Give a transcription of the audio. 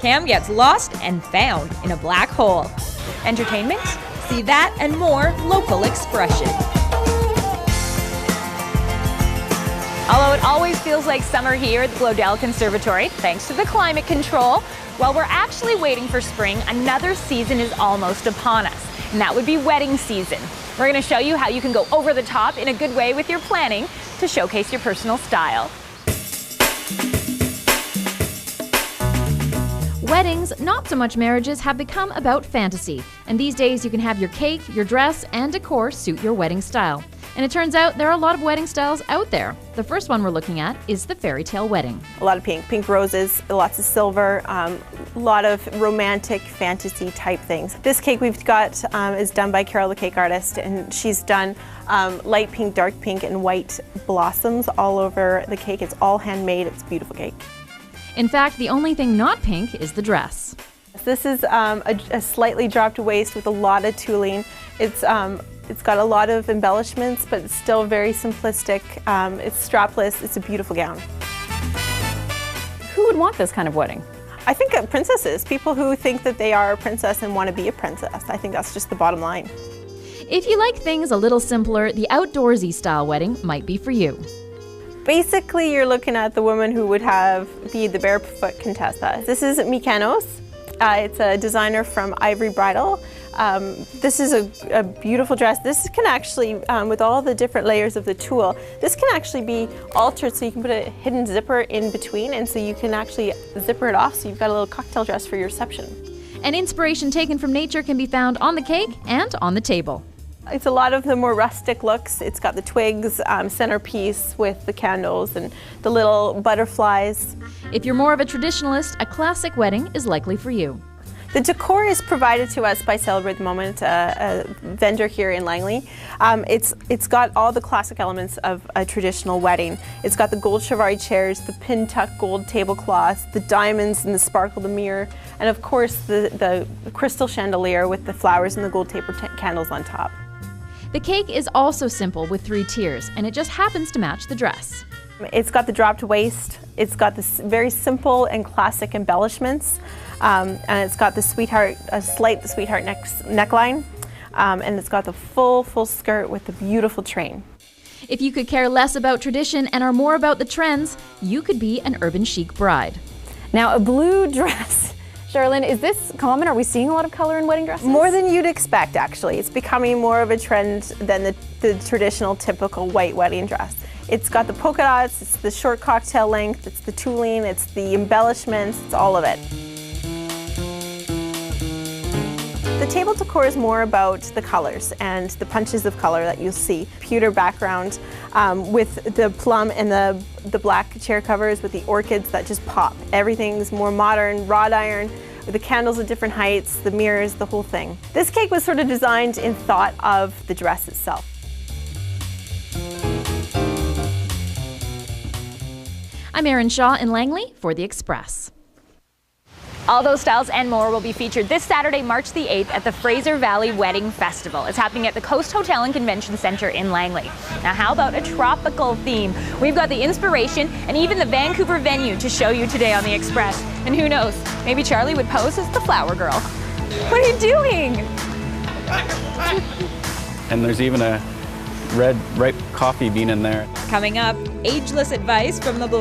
Cam gets lost and found in a black hole. Entertainment? See that and more local expression. Although it always feels like summer here at the Glodell Conservatory, thanks to the climate control, while we're actually waiting for spring, another season is almost upon us, and that would be wedding season. We're going to show you how you can go over the top in a good way with your planning to showcase your personal style. Weddings, not so much marriages, have become about fantasy. And these days you can have your cake, your dress, and decor suit your wedding style. And it turns out there are a lot of wedding styles out there. The first one we're looking at is the fairy tale wedding. A lot of pink roses, lots of silver, a lot of romantic fantasy type things. This cake we've got is done by Carol, the cake artist, and she's done light pink, dark pink, and white blossoms all over the cake. It's all handmade. It's a beautiful cake. In fact, the only thing not pink is the dress. This is a slightly dropped waist with a lot of tooling. It's got a lot of embellishments, but it's still very simplistic. It's strapless. It's a beautiful gown. Who would want this kind of wedding? I think princesses, people who think that they are a princess and want to be a princess. I think that's just the bottom line. If you like things a little simpler, the outdoorsy style wedding might be for you. Basically, you're looking at the woman who would be the barefoot Contessa. This is Mykonos. It's a designer from Ivory Bridal. This is a beautiful dress. This can actually, with all the different layers of the tulle, this can actually be altered so you can put a hidden zipper in between, and so you can actually zipper it off so you've got a little cocktail dress for your reception. An inspiration taken from nature can be found on the cake and on the table. It's a lot of the more rustic looks. It's got the twigs centerpiece with the candles and the little butterflies. If you're more of a traditionalist, a classic wedding is likely for you. The decor is provided to us by Celebrate the Moment, a vendor here in Langley. It's got all the classic elements of a traditional wedding. It's got the gold Chiavari chairs, the pin tuck gold tablecloths, the diamonds and the sparkle, the mirror, and of course the crystal chandelier with the flowers and the gold taper candles on top. The cake is also simple with 3 tiers, and it just happens to match the dress. It's got the dropped waist, it's got this very simple and classic embellishments, and it's got the sweetheart neckline, and it's got the full skirt with the beautiful train. If you could care less about tradition and are more about the trends, you could be an urban chic bride. Now, a blue dress. Charlene, is this common? Are we seeing a lot of color in wedding dresses? More than you'd expect, actually. It's becoming more of a trend than the traditional, typical white wedding dress. It's got the polka dots, it's the short cocktail length, it's the tooling, it's the embellishments, it's all of it. The table decor is more about the colors and the punches of color that you'll see. Pewter background with the plum and the black chair covers with the orchids that just pop. Everything's more modern, wrought iron, with the candles at different heights, the mirrors, the whole thing. This cake was sort of designed in thought of the dress itself. I'm Erin Shaw in Langley for The Express. All those styles and more will be featured this Saturday, March the 8th at the Fraser Valley Wedding Festival. It's happening at the Coast Hotel and Convention Center in Langley. Now, how about a tropical theme? We've got the inspiration and even the Vancouver venue to show you today on The Express. And who knows, maybe Charlie would pose as the flower girl. What are you doing? And there's even a red ripe coffee bean in there. Coming up, ageless advice from the